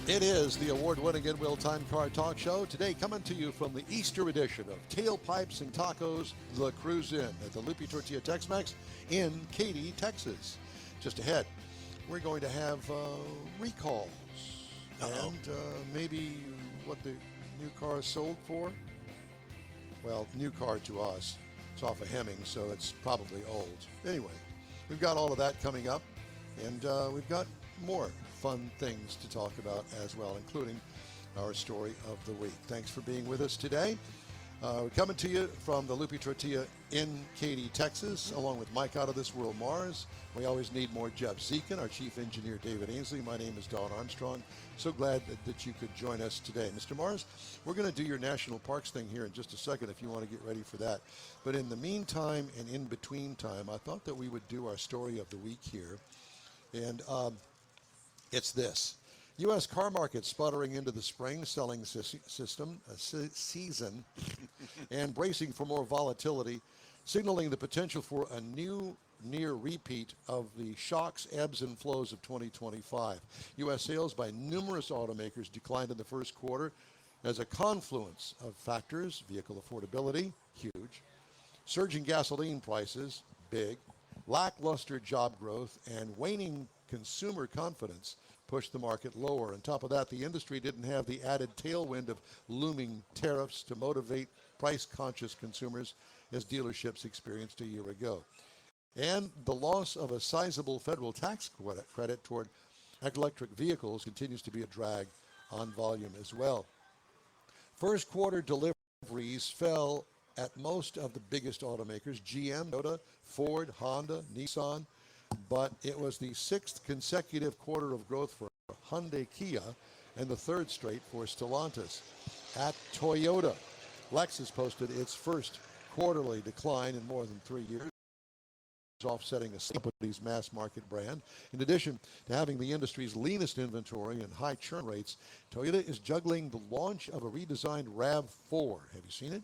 It is the award-winning in-wheel time car talk show. Today coming to you from the Easter edition of Tailpipes and Tacos, the Cruise In at the Loopy Tortilla Tex-Mex in Katy, Texas. Just ahead, we're going to have recalls and maybe what the new car is sold for. Well, new car to us. It's off of Hemming, so it's probably old. Anyway, we've got all of that coming up, and we've got more fun things to talk about as well, including our story of the week. Thanks for being with us today. We're coming to you from the Loopy Tortilla in Katy, Texas, along with Mike Out of This World Mars. We always need more Jeff Zekin, our chief engineer David Ainsley. My name is Don Armstrong. So glad that you could join us today. Mr. Mars, we're going to do your national parks thing here in just a second if you want to get ready for that. But in the meantime and in between time, I thought that we would do our story of the week here. And it's this. U.S. car market sputtering into the spring selling season and bracing for more volatility, signaling the potential for a new near repeat of the shocks, ebbs, and flows of 2025. U.S. sales by numerous automakers declined in the first quarter as a confluence of factors: vehicle affordability, huge, surging gasoline prices, big, lackluster job growth, and waning consumer confidence pushed the market lower. On top of that, the industry didn't have the added tailwind of looming tariffs to motivate price-conscious consumers as dealerships experienced a year ago. And the loss of a sizable federal tax credit toward electric vehicles continues to be a drag on volume as well. First quarter deliveries fell at most of the biggest automakers: GM, Toyota, Ford, Honda, Nissan, but it was the sixth consecutive quarter of growth for Hyundai Kia and the third straight for Stellantis. At Toyota, Lexus posted its first quarterly decline in more than 3 years, offsetting a company's mass market brand. In addition to having the industry's leanest inventory and high churn rates, Toyota is juggling the launch of a redesigned RAV4. Have you seen it?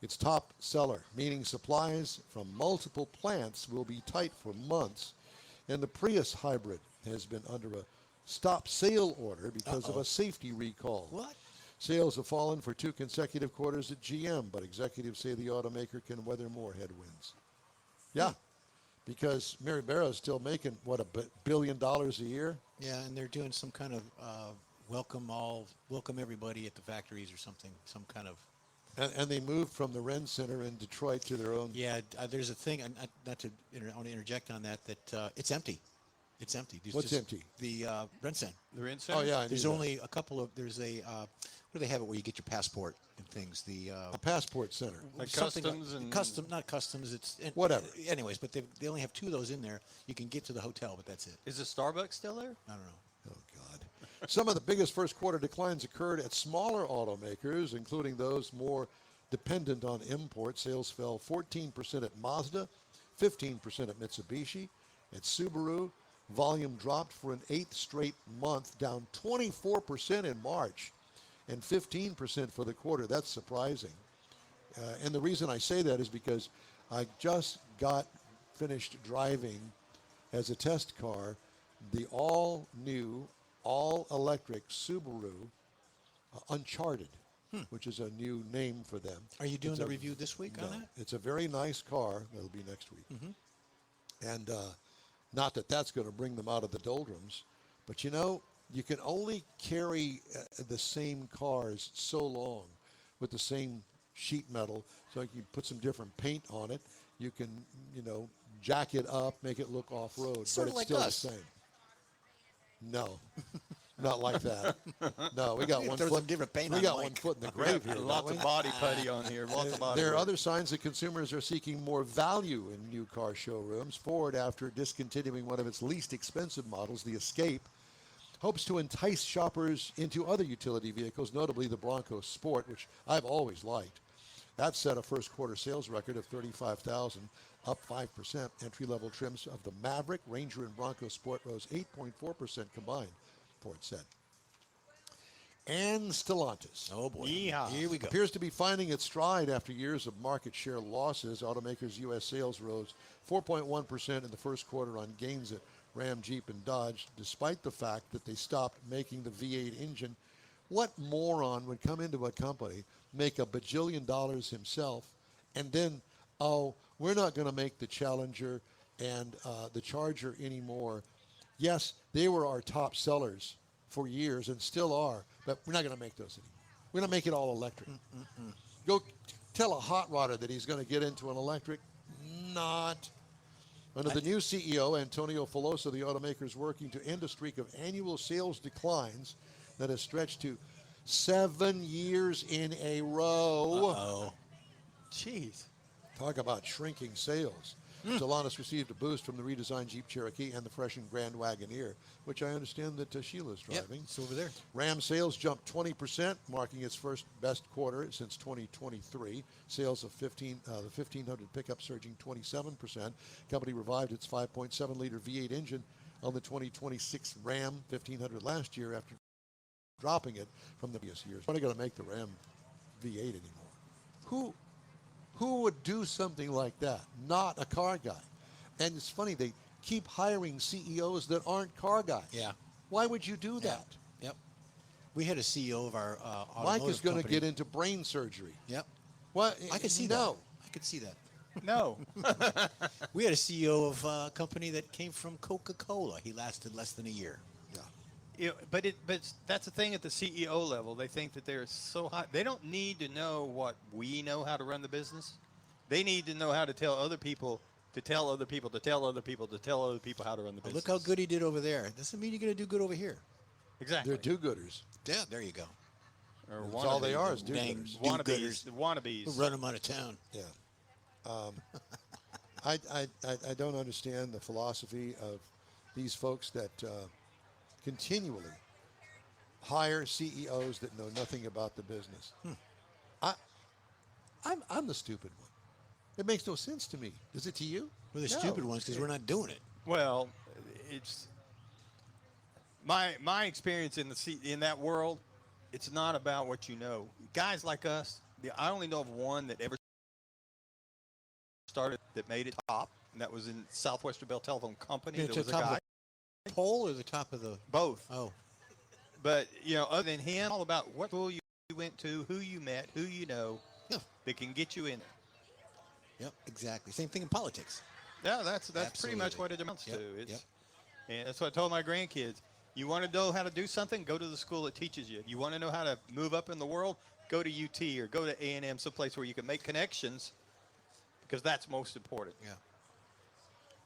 Its top seller, meaning supplies from multiple plants will be tight for months. And the Prius hybrid has been under a stop sale order because of a safety recall. What? Sales have fallen for 2 consecutive quarters at GM, but executives say the automaker can weather more headwinds. Yeah, because Mary Barra is still making, what, $1 billion a year? Yeah, and they're doing some kind of welcome everybody at the factories or something, some kind of. And they moved from the Ren Center in Detroit to their own. Yeah, there's a thing, I want to interject on that it's empty. It's empty. What's empty? The Ren Center. The Ren Center? Oh, yeah. There's only a couple of, there's a, where do they have it where you get your passport and things? A passport center. Like customs and... Not customs, whatever. Anyways, but they only have 2 of those in there. You can get to the hotel, but that's it. Is the Starbucks still there? I don't know. Oh, God. Some of the biggest first quarter declines occurred at smaller automakers, including those more dependent on import. Sales fell 14% at Mazda, 15% at Mitsubishi. At Subaru, volume dropped for an 8th straight month, down 24% in March and 15% for the quarter. That's surprising. And the reason I say that is because I just got finished driving as a test car the all-new, all-electric Subaru Uncharted, which is a new name for them. Are you doing the review this week on that? It's a very nice car. That'll be next week. And not that that's going to bring them out of the doldrums, but you know, you can only carry the same cars so long with the same sheet metal. So you can put some different paint on it. You can, jack it up, make it look off-road, but it's like still us. the same. No. Not like that. No, we got one foot. Different paint We on got Mike. one foot in the grave here. Lots of body putty on here. Lots of body. There are other signs that consumers are seeking more value in new car showrooms. Ford, after discontinuing one of its least expensive models, the Escape, hopes to entice shoppers into other utility vehicles, notably the Bronco Sport, which I've always liked. That set a first quarter sales record of $35,000, up 5%. Entry-level trims of the Maverick, Ranger, and Bronco Sport rose 8.4% combined, Ford said. And Stellantis. Oh, boy. Yeehaw. Here we go. Appears to be finding its stride after years of market share losses. Automakers' U.S. sales rose 4.1% in the first quarter on gains at Ram, Jeep, and Dodge, despite the fact that they stopped making the V8 engine. What moron would come into a company, make $1 bajillion himself, and then, oh, we're not going to make the Challenger and the Charger anymore. Yes, they were our top sellers for years and still are, but we're not going to make those anymore. We're going to make it all electric. Go tell a hot rodder that he's going to get into an electric. Not. Under the new CEO, Antonio Filosa, the automaker is working to end a streak of annual sales declines that has stretched to 7 years in a row. Uh-oh. Jeez. Talk about shrinking sales. Stellantis received a boost from the redesigned Jeep Cherokee and the freshened Grand Wagoneer, which I understand that Sheila's driving. Yep, it's over there. Ram sales jumped 20%, marking its first best quarter since 2023. Sales of the 1500 pickup surging 27%. Company revived its 5.7-liter V8 engine on the 2026 Ram 1500 last year after dropping it from the previous years. We're not going to make the Ram V8 anymore. Who would do something like that? Not a car guy. And it's funny, they keep hiring CEOs that aren't car guys. Yeah. Why would you do that? Yep. We had a CEO of our automotive Mike is going to company. get into brain surgery. Yep. What? I could see no. that. I could see that. No. We had a CEO of a company that came from Coca-Cola. He lasted less than a year. You know, but that's the thing at the CEO level. They think that they're so high. They don't need to know what we know how to run the business. They need to know how to tell other people to tell other people to tell other people to tell other people how to run the business. Look how good he did over there. Doesn't mean you're going to do good over here. Exactly. They're do-gooders. Yeah, there you go. Or That's all they are is Dang do-gooders. Wannabes. The wannabes. We'll run them out of town. Yeah. I don't understand the philosophy of these folks that continually hire CEOs that know nothing about the business. I'm the stupid one. It makes no sense to me. Does it to you? We're the No. stupid ones because we're not doing it. Well, it's my experience in that world. It's not about what you know. Guys like us, I only know of one that ever started that made it top, and that was in Southwestern Bell Telephone Company. There was a top guy. of the pole or the top of the... Both. Oh. But, you know, other than him, all about what school you went to, who you met, who you know, Yeah. that can get you in there. Yep, exactly. Same thing in politics. Yeah, that's pretty much Absolutely. what it amounts Yep, to. yep. And that's what I told my grandkids. You want to know how to do something, go to the school that teaches you. You want to know how to move up in the world, go to UT or go to A&M, someplace where you can make connections, because that's most important. Yeah.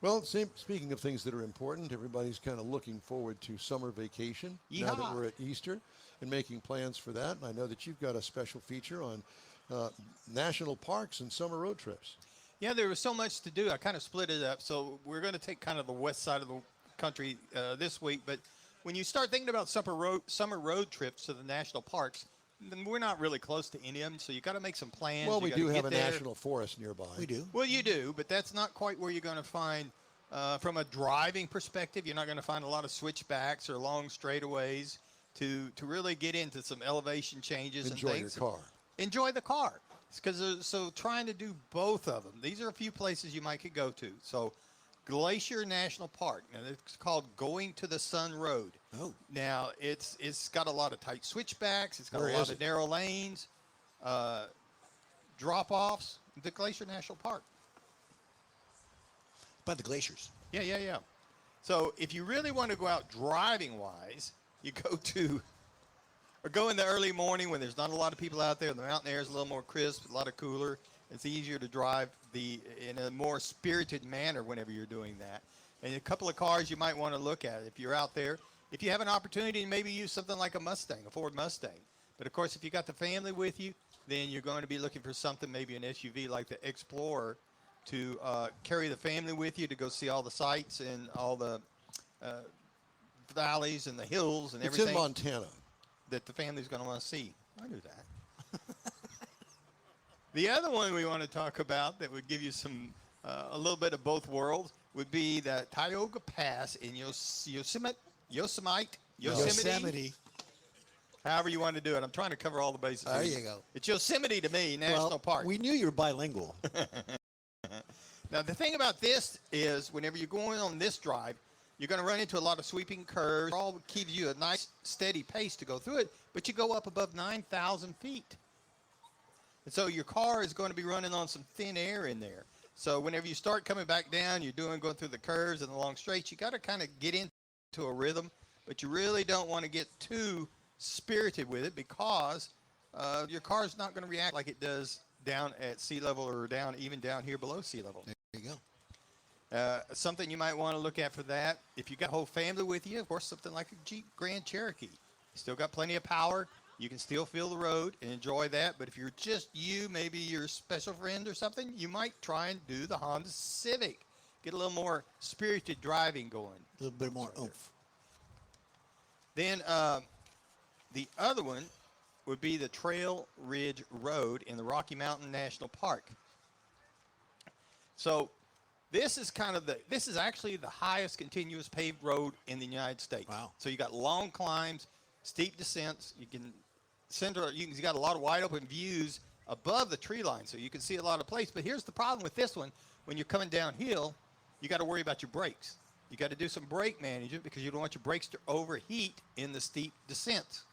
Well, speaking of things that are important, everybody's kind of looking forward to summer vacation now that Yeehaw. we're at Easter and making plans for that. And I know that you've got a special feature on national parks and summer road trips. Yeah, there was so much to do. I kind of split it up. So we're going to take kind of the west side of the country this week. But when you start thinking about summer road trips to the national parks, then we're not really close to any of them. So you got to make some plans. Well, You we gotta do get have a there. national forest nearby. We do. Well, you do, but that's not quite where you're going to find, from a driving perspective, you're not going to find a lot of switchbacks or long straightaways to really get into some elevation changes Enjoy and your things. car. Enjoy the car. So trying to do both of them. These are a few places you might could go to. So Glacier National Park. Now, it's called Going to the Sun Road. Oh. Now, it's got a lot of tight switchbacks. It's got Where a lot is of it? narrow lanes, drop-offs. The Glacier National Park. About the glaciers. Yeah. So if you really want to go out driving-wise, you go in the early morning when there's not a lot of people out there. The mountain air is a little more crisp, a lot of cooler. It's easier to drive in a more spirited manner whenever you're doing that. And a couple of cars you might want to look at if you're out there. If you have an opportunity, maybe use something like a Mustang, a Ford Mustang. But, of course, if you got the family with you, then you're going to be looking for something, maybe an SUV like the Explorer, to carry the family with you to go see all the sights and all the valleys and the hills and It's everything in Montana. that the family's going to want to see. I knew that. The other one we want to talk about that would give you some a little bit of both worlds would be the Tioga Pass in Yosemite. However you want to do it. I'm trying to cover all the bases. There you go. It's Yosemite to me, National Park. We knew you were bilingual. Now, the thing about this is whenever you're going on this drive, You're going to run into a lot of sweeping curves. All keeps you a nice, steady pace to go through it, but you go up above 9,000 feet. And so your car is going to be running on some thin air in there. So whenever you start coming back down, going through the curves and the long straights, you got to kind of get into a rhythm, but you really don't want to get too spirited with it because your car's not going to react like it does down at sea level or even down here below sea level. There you go. Something you might want to look at for that, if you got a whole family with you, of course, something like a Jeep Grand Cherokee. Still got plenty of power. You can still feel the road and enjoy that. But if you're just you, maybe your special friend or something, you might try and do the Honda Civic. Get a little more spirited driving going. A little bit more oomph. Then the other one would be the Trail Ridge Road in the Rocky Mountain National Park. So this is actually the highest continuous paved road in the United States. Wow. So you got long climbs, steep descents. You got a lot of wide open views above the tree line, so you can see a lot of place. But here's the problem with this one: when you're coming downhill, you got to worry about your brakes. You got to do some brake management because you don't want your brakes to overheat in the steep descents.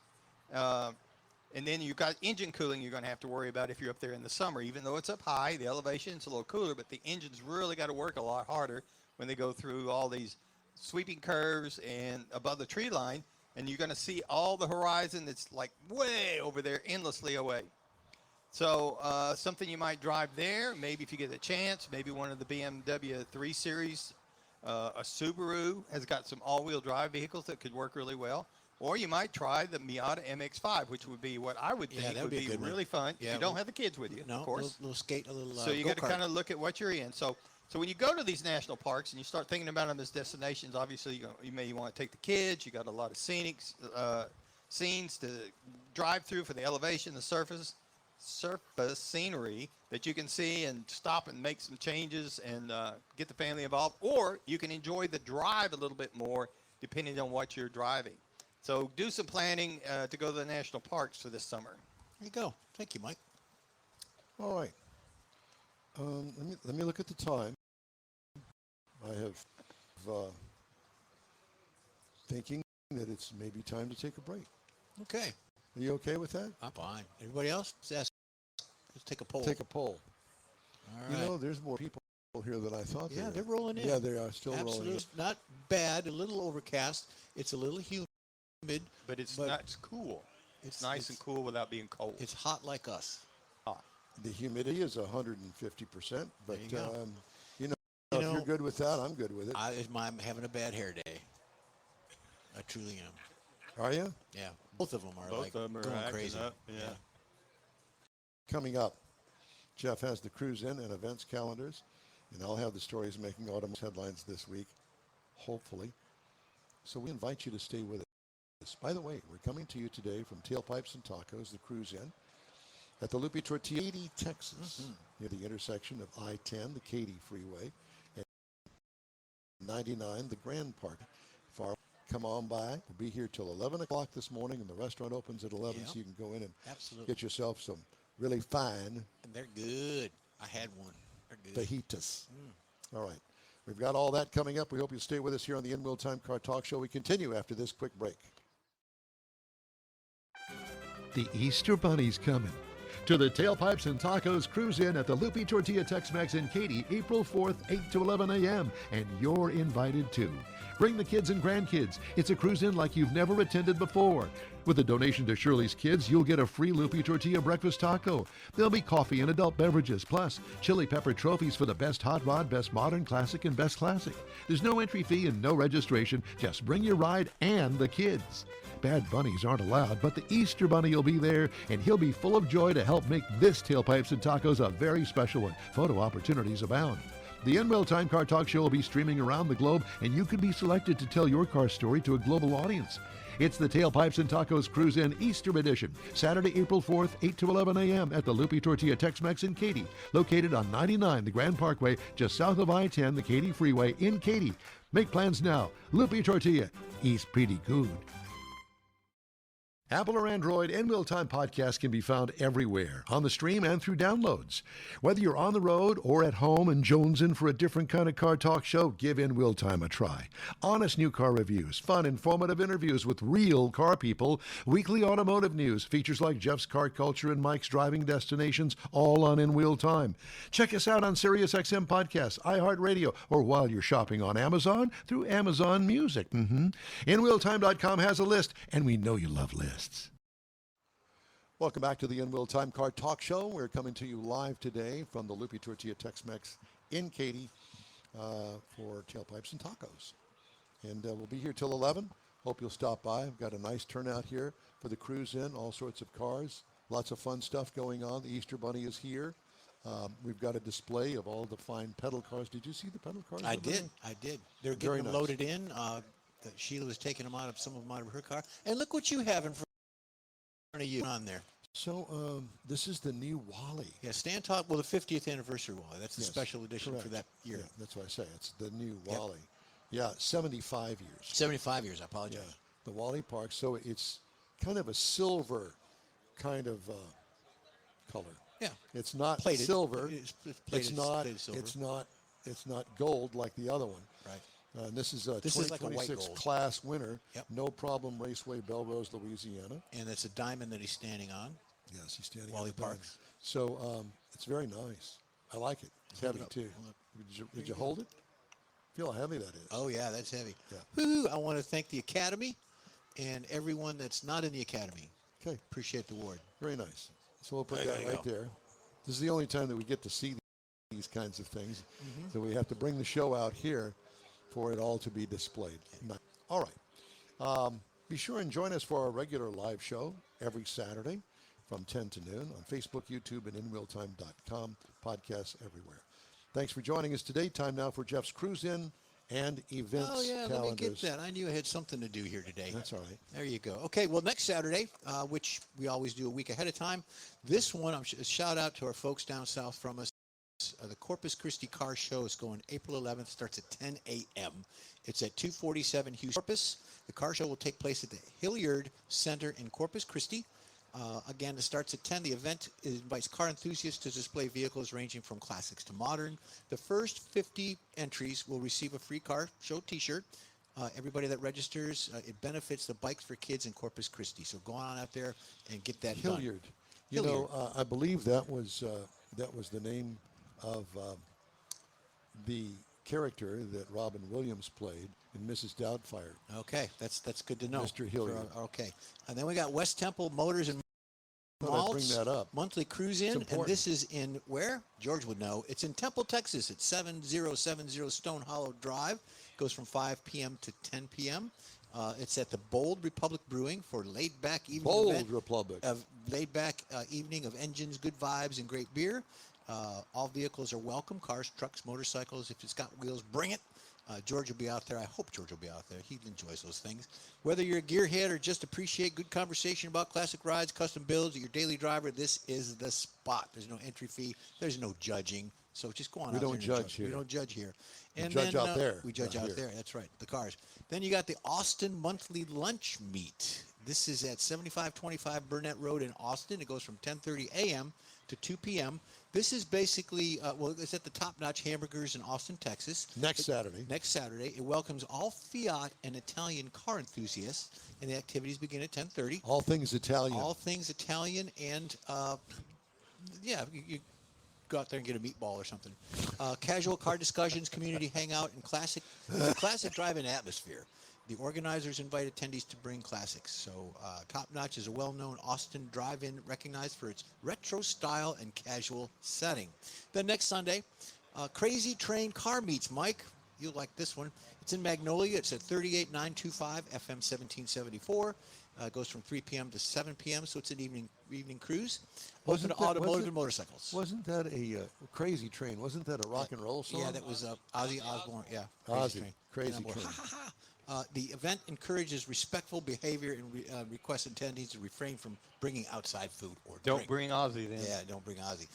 And then you've got engine cooling you're going to have to worry about if you're up there in the summer. Even though it's up high, the elevation's a little cooler, but the engine's really got to work a lot harder when they go through all these sweeping curves and above the tree line. And you're going to see all the horizon that's like way over there, endlessly away. So something you might drive there, maybe if you get a chance, maybe one of the BMW 3 Series, a Subaru has got some all-wheel drive vehicles that could work really well. Or you might try the Miata MX-5, which would be what I would think would be really fun. Yeah, if you don't have the kids with you, no, of course. Little skate, a little so you got to go-kart. kind of look at what you're in. So when you go to these national parks and you start thinking about them as destinations, obviously you may want to take the kids. You got a lot of scenic scenes to drive through for the elevation, the surface scenery that you can see and stop and make some changes and get the family involved. Or you can enjoy the drive a little bit more depending on what you're driving. So do some planning to go to the national parks for this summer. There you go. Thank you, Mike. All right. Let me look at the time. I have thinking that it's maybe time to take a break. Okay. Are you okay with that? I'm fine. Everybody else? Let's take a poll. Take a poll. All right. You know, there's more people here than I thought. Yeah, they're rolling in. Yeah, they are still Absolutely. rolling in. Not bad. A little overcast. It's a little humid. But it's cool. It's nice and cool without being cold. It's hot like us. Hot. The humidity is 150%, but There you go. If you're good with that, I'm good with it. I'm having a bad hair day. I truly am. Are you? Yeah. Both of them are going crazy. Up, yeah. Coming up, Jeff has the cruise in and events calendars, and I'll have the stories making automotive headlines this week, hopefully. So we invite you to stay with us. By the way, we're coming to you today from Tailpipes and Tacos, the cruise in, at the Loopy Tortilla, Katy, Texas, near the intersection of I-10, the Katy Freeway, and 99, the Grand Park. Come on by. We'll be here till 11 o'clock this morning, and the restaurant opens at 11, so you can go in and get yourself some really fine. And they're good. I had one. They're good. Fajitas. All right. We've got all that coming up. We hope you'll stay with us here on the In-Wheel Time Car Talk Show. We continue after this quick break. The Easter Bunny's coming to the Tailpipes and Tacos Cruise In at the Loopy Tortilla Tex-Mex in Katy, April 4th, 8 to 11 a.m., and you're invited too. Bring the kids and grandkids. It's a cruise in like you've never attended before. With a donation to Shirley's Kids, you'll get a free Loopy Tortilla breakfast taco. There'll be coffee and adult beverages, plus chili pepper trophies for the best hot rod, best modern classic, and best classic. There's no entry fee and no registration. Just bring your ride and the kids. Bad bunnies aren't allowed, but the Easter Bunny will be there, and he'll be full of joy to help make this Tailpipes and Tacos a very special one. Photo opportunities abound. The In-Wheel Time Car Talk Show will be streaming around the globe, and you could be selected to tell your car story to a global audience. It's the Tailpipes and Tacos Cruise In Easter Edition, Saturday, April 4th, 8 to 11 a.m. at the Loopy Tortilla Tex-Mex in Katy, located on 99, the Grand Parkway, just south of I-10, the Katy Freeway in Katy. Make plans now. Loopy Tortilla. Eats pretty good. Apple or Android, In Wheel Time podcast can be found everywhere, on the stream and through downloads. Whether you're on the road or at home and jonesing for a different kind of car talk show, give In Wheel Time a try. Honest new car reviews, fun, informative interviews with real car people, weekly automotive news, features like Jeff's Car Culture and Mike's Driving Destinations, all on In Wheel Time. Check us out on SiriusXM Podcasts, iHeartRadio, or while you're shopping on Amazon through Amazon Music. InWheelTime.com has a list, and we know you love lists. Welcome back to the In Wheel Time Car Talk Show. We're coming to you live today from the Loopy Tortilla Tex-Mex in Katy for Tailpipes and Tacos. And we'll be here till 11. Hope you'll stop by. We've got a nice turnout here for the cruise in, all sorts of cars. Lots of fun stuff going on. The Easter Bunny is here. We've got a display of all the fine pedal cars. Did you see the pedal cars? I did. They're Very getting them nice. loaded in. Sheila was taking them out of some of them out of her car. And look what you have in front of you on there. So this is the new Wally. Yeah, stand top. Well, the 50th anniversary Wally. That's the Yes, special edition correct. for that year. Yeah, that's what I say. It's the new Yep. Wally. Yeah, 75 years. 75 years. I Yeah, apologize. the Wally Park. So it's kind of a silver kind of color. Yeah. It's not Plated. silver. It's It's plated, not. plated silver. It's not gold like the other one. Right. And this is a This is like a white 2026 gold. class winner. Yep. No Problem Raceway, Belrose, Louisiana. And it's a diamond that he's standing on. Yes, he's standing Wally on the diamond. Parks. So it's very nice. I like it. It's Hold it heavy up. too. Hold it. Did you hold it? Feel how heavy that is. Oh, yeah, that's heavy. Yeah. Woo, I want to thank the Academy and everyone that's not in the Academy. Okay, Appreciate the award. very nice. So we'll put There that you right go. there. This is the only time that we get to see these kinds of things. Mm-hmm. So we have to bring the show out here for it all to be displayed. All right. Be sure and join us for our regular live show every Saturday from 10 to noon on Facebook, YouTube, and InWheelTime.com. Podcasts everywhere. Thanks for joining us today. Time now for Jeff's Cruise In and events Oh, yeah, calendars. let me get that. I knew I had something to do here today. That's all right. There you go. Okay, well, next Saturday, which we always do a week ahead of time, this one, a shout out to our folks down south from us. The Corpus Christi Car Show is going April 11th, starts at 10 a.m. It's at 247 Houston Corpus. The car show will take place at the Hilliard Center in Corpus Christi. Again, it starts at 10. The event invites car enthusiasts to display vehicles ranging from classics to modern. The first 50 entries will receive a free car show t-shirt. Everybody that registers, it benefits the Bikes for Kids in Corpus Christi. So go on out there and get that done. Hilliard. You know, I believe that was the name of the character that Robin Williams played in Mrs. Doubtfire. Okay, that's good to know. Mr. Hilliard. Okay, and then we got West Temple Motors and Thought I'd bring Malts that up. monthly cruise in, and important. this is in where? George would know. It's in Temple, Texas. It's 7070 Stone Hollow Drive. Goes from 5 p.m. to 10 p.m. It's at the Bold Republic Brewing for laid-back evening Bold event Republic. of laid-back evening of engines, good vibes, and great beer. All vehicles are welcome. Cars, trucks, motorcycles. If it's got wheels, bring it. George will be out there. I hope George will be out there. He enjoys those things. Whether you're a gearhead or just appreciate good conversation about classic rides, custom builds, or your daily driver, this is the spot. There's no entry fee. There's no judging. So just go on We out don't there and judge enjoy. here. We don't judge here. We And judge then, out there, We judge not out here. there. That's right. The cars. Then you got the Austin Monthly Lunch Meet. This is at 7525 Burnett Road in Austin. It goes from 10:30 a.m. to 2 p.m. This is basically, it's at the Top Notch Hamburgers in Austin, Texas. Next Saturday. Next Saturday. It welcomes all Fiat and Italian car enthusiasts, and the activities begin at 10:30. All things Italian. All things Italian, and you go out there and get a meatball or something. Casual car discussions, community hangout, and classic drive-in atmosphere. The organizers invite attendees to bring classics. So Top Notch is a well-known Austin drive-in recognized for its retro style and casual setting. Then next Sunday, Crazy Train Car Meets. Mike, you'll like this one. It's in Magnolia. It's at 38925 FM 1774. It goes from 3 p.m. to 7 p.m., so it's an evening cruise. Open to automotive and motorcycles. Wasn't that a Crazy Train? Wasn't that a rock and roll song? Yeah, that was Ozzy Osbourne. Yeah, Ozzy, Crazy Yeah, boy. Train. The event encourages respectful behavior and requests attendees to refrain from bringing outside food or Don't drink. bring Ozzy then. Yeah, don't bring Ozzy.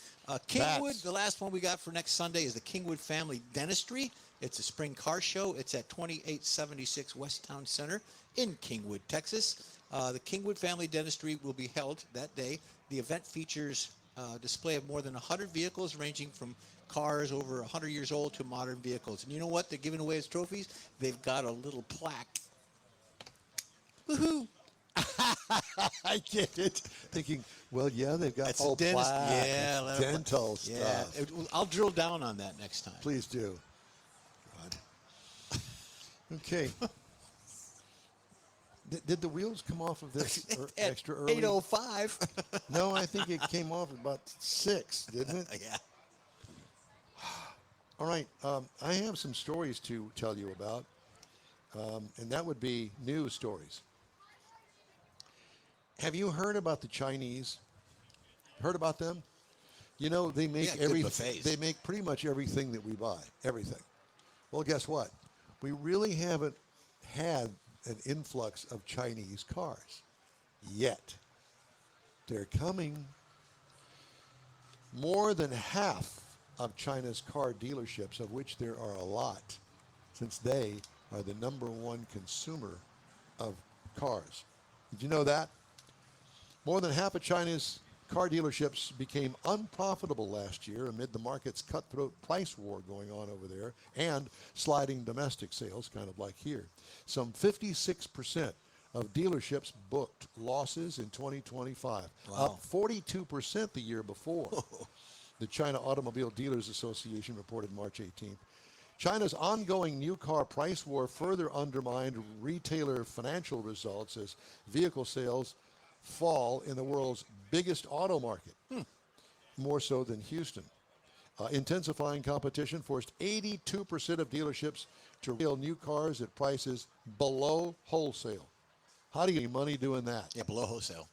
Kingwood, Bats. the last one we got for next Sunday is the Kingwood Family Dentistry. It's a spring car show. It's at 2876 West Town Center in Kingwood, Texas. The Kingwood Family Dentistry will be held that day. The event features a display of more than 100 vehicles ranging from cars over 100 years old to modern vehicles. And you know what they're giving away as trophies? They've got a little plaque. Woohoo! I get it. Thinking, well, yeah, they've got That's whole a dentist. plaque, Yeah, it's dental yeah. stuff. I'll drill down on that next time. Please do. God. Okay. Did the wheels come off of this At extra early? 8:05. No, I think it came off at about 6, didn't it? Yeah. All right. I have some stories to tell you about, and that would be news stories. Have you heard about the Chinese? Heard about them? You know, they make Yeah, good buffets. They make pretty much everything that we buy. Everything. Well, guess what? We really haven't had an influx of Chinese cars yet. They're coming. More than half of China's car dealerships, of which there are a lot, since they are the #1 consumer of cars. Did you know that? More than half of China's car dealerships became unprofitable last year amid the market's cutthroat price war going on over there and sliding domestic sales, kind of like here. Some 56% of dealerships booked losses in 2025, up 42% the year before. The China Automobile Dealers Association reported March 18th. China's ongoing new car price war further undermined retailer financial results as vehicle sales fall in the world's biggest auto market, more so than Houston. Intensifying competition forced 82% of dealerships to retail new cars at prices below wholesale. How do you get money doing that? Yeah, below wholesale.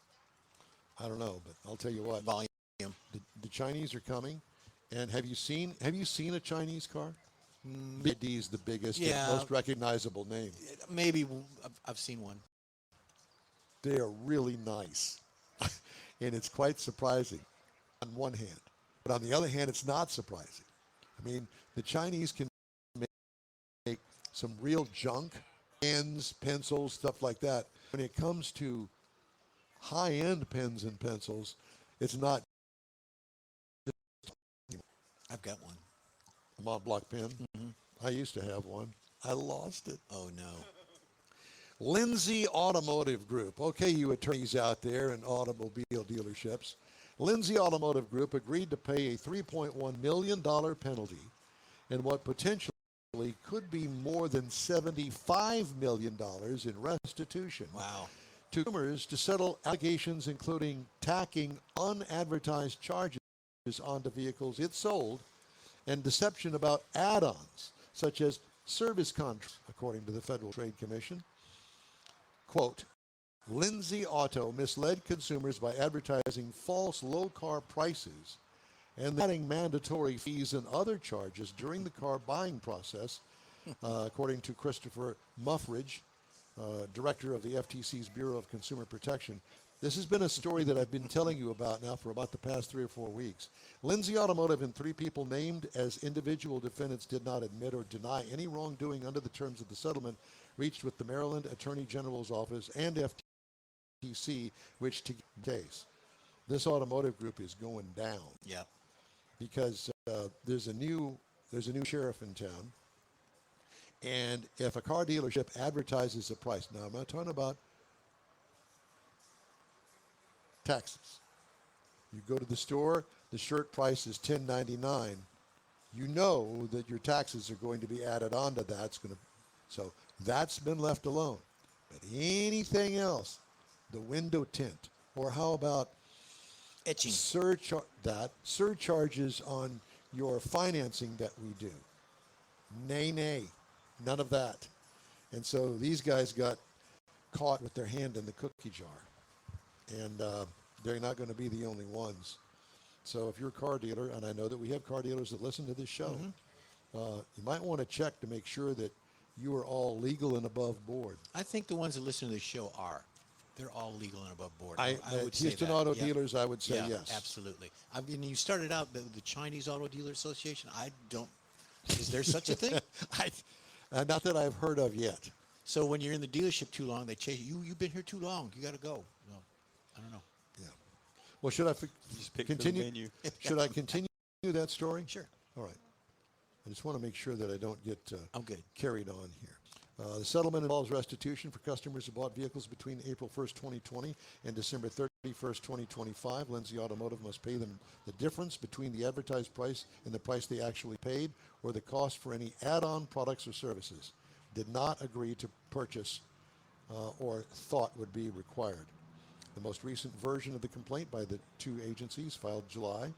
I don't know, but I'll tell you what. Volume. The Chinese are coming, and have you seen a Chinese car? BYD is the biggest, Yeah. and most recognizable name. Maybe I've seen one. They are really nice, and it's quite surprising on one hand. But on the other hand, it's not surprising. I mean, the Chinese can make some real junk, pens, pencils, stuff like that. When it comes to high-end pens and pencils, it's not. I've got one. A Mont Blanc pen. I used to have one. I lost it. Oh, no. Lindsay Automotive Group. Okay, you attorneys out there in automobile dealerships. Lindsay Automotive Group agreed to pay a $3.1 million penalty and what potentially could be more than $75 million in restitution. Wow. To consumers to settle allegations including tacking unadvertised charges onto vehicles it sold and deception about add-ons such as service contracts, according to the Federal Trade Commission. Quote, Lindsay Auto misled consumers by advertising false low-car prices and adding mandatory fees and other charges during the car buying process, according to Christopher Muffridge, director of the FTC's Bureau of Consumer Protection. This has been a story that I've been telling you about now for about the past 3 or 4 weeks. Lindsay Automotive and 3 people named as individual defendants did not admit or deny any wrongdoing under the terms of the settlement reached with the Maryland Attorney General's Office and FTC, which together case. This automotive group is going down. Yeah. Because there's a new sheriff in town, and if a car dealership advertises a price, now I'm not talking about taxes. You go to the store, the shirt price is $10.99. You know that your taxes are going to be added onto that. So that's been left alone. But anything else, the window tint, or how about Etching. surcharges on your financing that we do? Nay, none of that. And so these guys got caught with their hand in the cookie jar. And they're not going to be the only ones. So if you're a car dealer, and I know that we have car dealers that listen to this show, you might want to check to make sure that you are all legal and above board. I think the ones that listen to this show are. They're all legal and above board. I would say Houston that. Auto Yeah. Dealers, I would say Yeah, yes. absolutely. I mean, you started out the Chinese Auto Dealer Association. Is there such a thing? Not that I've heard of yet. So when you're in the dealership too long, they chase you. You've been here too long. You got to go. No, I don't know. Yeah. Well, should I Just pick from the continue? menu. Should I continue that story? Sure. All right. I just want to make sure that I don't get I'm good. carried on here. The settlement involves restitution for customers who bought vehicles between April 1st, 2020 and December 31st, 2025. Lindsay Automotive must pay them the difference between the advertised price and the price they actually paid, or the cost for any add-on products or services. Did not agree to purchase or thought would be required. The most recent version of the complaint by the two agencies, filed July,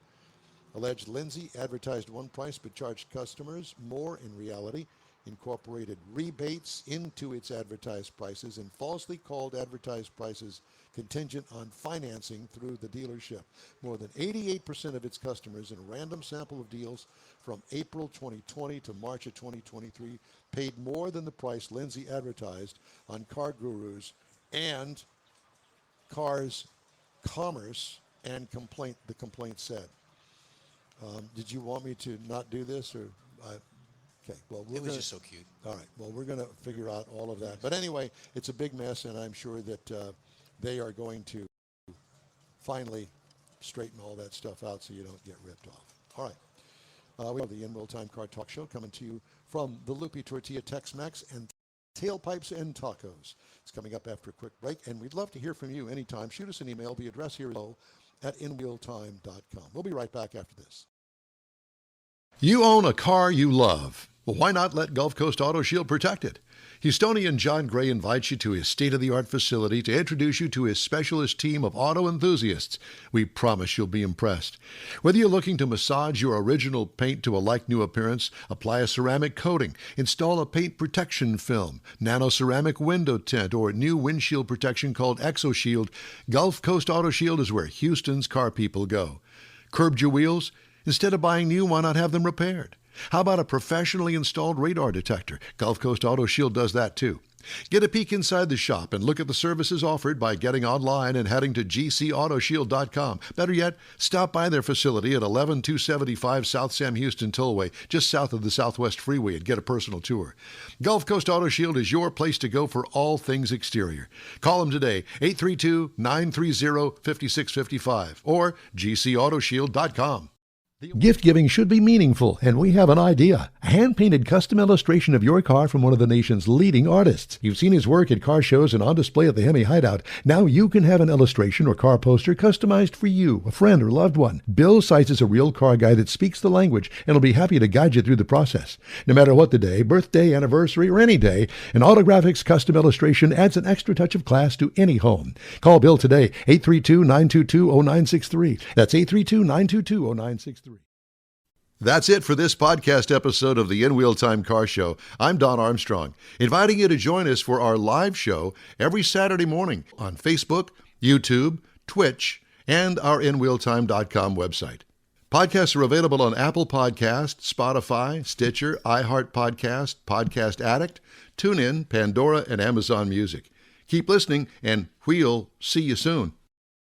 alleged Lindsay advertised one price but charged customers more in reality, incorporated rebates into its advertised prices, and falsely called advertised prices contingent on financing through the dealership. More than 88% of its customers in a random sample of deals from April 2020 to March of 2023 paid more than the price Lindsay advertised on Car Gurus and Cars Commerce and the complaint said. Did you want me to not do this, or? Okay. Well, It was just so cute. All right. Well, we're going to figure out all of that. But anyway, it's a big mess, and I'm sure that they are going to finally straighten all that stuff out so you don't get ripped off. All right. We have the In Real Time Car Talk Show coming to you from the Loopy Tortilla Tex-Mex and Tailpipes and Tacos. It's coming up after a quick break, and we'd love to hear from you anytime. Shoot us an email. The address here below at inwheeltime.com. We'll be right back after this. You own a car you love. Well, why not let Gulf Coast Auto Shield protect it? Houstonian John Gray invites you to his state-of-the-art facility to introduce you to his specialist team of auto enthusiasts. We promise you'll be impressed. Whether you're looking to massage your original paint to a like-new appearance, apply a ceramic coating, install a paint protection film, nano-ceramic window tint, or new windshield protection called ExoShield, Gulf Coast Auto Shield is where Houston's car people go. Curbed your wheels? Instead of buying new, why not have them repaired? How about a professionally installed radar detector? Gulf Coast Auto Shield does that too. Get a peek inside the shop and look at the services offered by getting online and heading to gcautoshield.com. Better yet, stop by their facility at 11275 South Sam Houston Tollway, just south of the Southwest Freeway, and get a personal tour. Gulf Coast Auto Shield is your place to go for all things exterior. Call them today, 832-930-5655 or gcautoshield.com. Gift giving should be meaningful, and we have an idea. A hand-painted custom illustration of your car from one of the nation's leading artists. You've seen his work at car shows and on display at the Hemi Hideout. Now you can have an illustration or car poster customized for you, a friend, or loved one. Bill Seitz is a real car guy that speaks the language and will be happy to guide you through the process. No matter what the day, birthday, anniversary, or any day, an Autographics custom illustration adds an extra touch of class to any home. Call Bill today, 832-922-0963. That's 832-922-0963. That's it for this podcast episode of the In Wheel Time Car Show. I'm Don Armstrong, inviting you to join us for our live show every Saturday morning on Facebook, YouTube, Twitch, and our InWheelTime.com website. Podcasts are available on Apple Podcasts, Spotify, Stitcher, iHeart Podcast, Podcast Addict, TuneIn, Pandora, and Amazon Music. Keep listening, and we'll see you soon.